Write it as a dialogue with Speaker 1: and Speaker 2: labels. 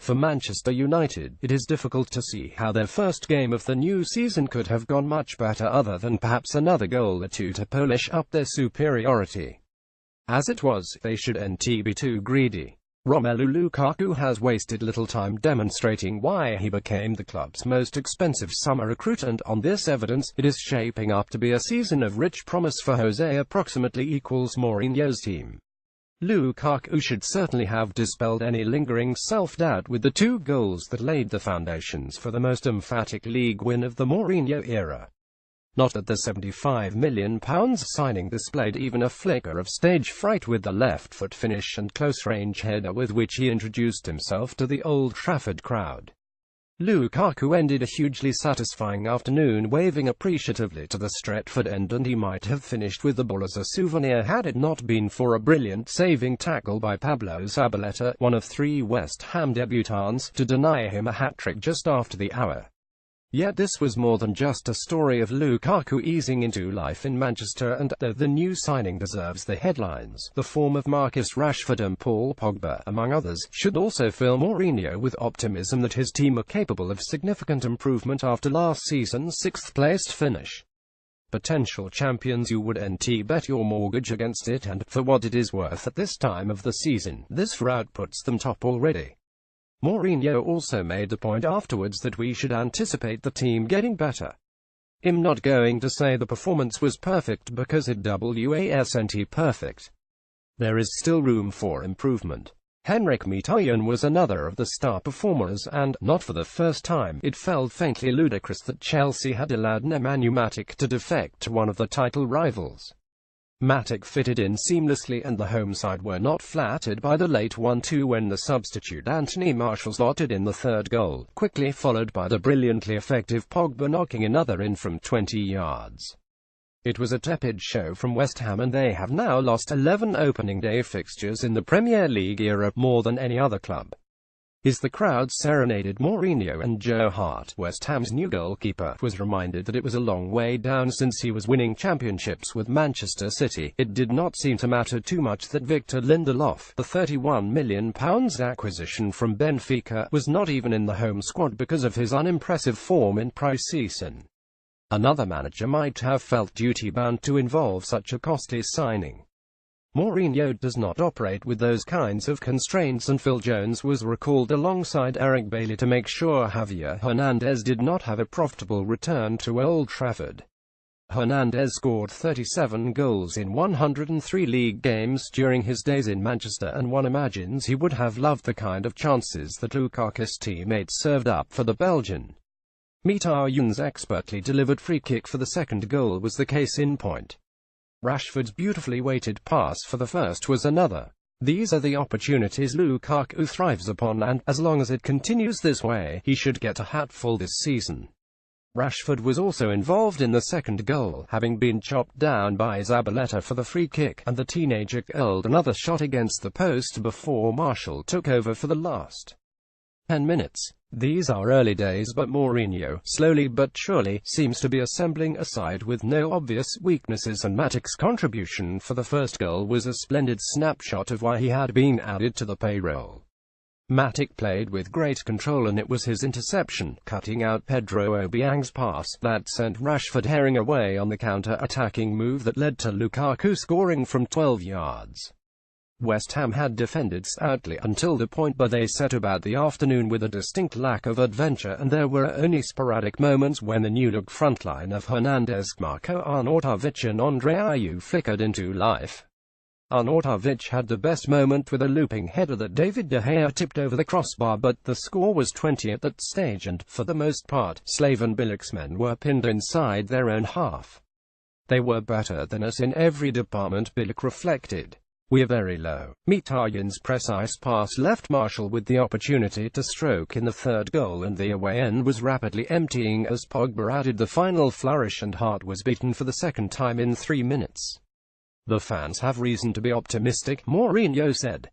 Speaker 1: For Manchester United, it is difficult to see how their first game of the new season could have gone much better other than perhaps another goal or two to polish up their superiority. As it was, they shouldn't be too greedy. Romelu Lukaku has wasted little time demonstrating why he became the club's most expensive summer recruit, and on this evidence, it is shaping up to be a season of rich promise for Jose approximately equals Mourinho's team. Lukaku should certainly have dispelled any lingering self-doubt with the 2 goals that laid the foundations for the most emphatic league win of the Mourinho era. Not that the £75 million signing displayed even a flicker of stage fright with the left-foot finish and close-range header with which he introduced himself to the Old Trafford crowd. Lukaku ended a hugely satisfying afternoon waving appreciatively to the Stretford end, and he might have finished with the ball as a souvenir had it not been for a brilliant saving tackle by Pablo Zabaleta, one of 3 West Ham debutants, to deny him a hat-trick just after the hour. Yet this was more than just a story of Lukaku easing into life in Manchester, and though the new signing deserves the headlines, the form of Marcus Rashford and Paul Pogba, among others, should also fill Mourinho with optimism that his team are capable of significant improvement after last season's 6th-placed finish. Potential champions, you wouldn't bet your mortgage against it, and, for what it is worth at this time of the season, this rout puts them top already. Mourinho also made the point afterwards that we should anticipate the team getting better. I'm not going to say the performance was perfect because it wasn't perfect. There is still room for improvement. Henrik Mkhitaryan was another of the star performers, and, not for the first time, it felt faintly ludicrous that Chelsea had allowed Nemanja Matic to defect to one of the title rivals. Matic fitted in seamlessly, and the home side were not flattered by the late 1-2 when the substitute Anthony Martial slotted in the 3rd goal, quickly followed by the brilliantly effective Pogba knocking another in from 20 yards. It was a tepid show from West Ham, and they have now lost 11 opening day fixtures in the Premier League era, more than any other club. As the crowd serenaded Mourinho and Joe Hart, West Ham's new goalkeeper was reminded that it was a long way down since he was winning championships with Manchester City. It did not seem to matter too much that Victor Lindelof, the £31 million acquisition from Benfica, was not even in the home squad because of his unimpressive form in pre-season. Another manager might have felt duty-bound to involve such a costly signing. Mourinho does not operate with those kinds of constraints, and Phil Jones was recalled alongside Eric Bailly to make sure Javier Hernandez did not have a profitable return to Old Trafford. Hernandez scored 37 goals in 103 league games during his days in Manchester, and one imagines he would have loved the kind of chances that Lukaku's teammates served up for the Belgian. Mkhitaryan's expertly delivered free kick for the 2nd goal was the case in point. Rashford's beautifully weighted pass for the first was another. These are the opportunities Lukaku thrives upon, and, as long as it continues this way, he should get a hatful this season. Rashford was also involved in the 2nd goal, having been chopped down by Zabaleta for the free kick, and the teenager curled another shot against the post before Martial took over for the last 10 minutes. These are early days, but Mourinho, slowly but surely, seems to be assembling a side with no obvious weaknesses, and Matic's contribution for the 1st goal was a splendid snapshot of why he had been added to the payroll. Matic played with great control, and it was his interception, cutting out Pedro Obiang's pass, that sent Rashford herring away on the counter-attacking move that led to Lukaku scoring from 12 yards. West Ham had defended stoutly until the point, but they set about the afternoon with a distinct lack of adventure, and there were only sporadic moments when the new-look frontline of Hernandez, Marko Arnautovic and Andre Ayew flickered into life. Arnautovic had the best moment with a looping header that David De Gea tipped over the crossbar, but the score was 20 at that stage, and, for the most part, Slaven Bilic's men were pinned inside their own half. They were better than us in every department, Bilic reflected. We're very low. Mkhitaryan's precise pass left Martial with the opportunity to stroke in the 3rd goal, and the away end was rapidly emptying as Pogba added the final flourish, and Hart was beaten for the 2nd time in 3 minutes. The fans have reason to be optimistic, Mourinho said.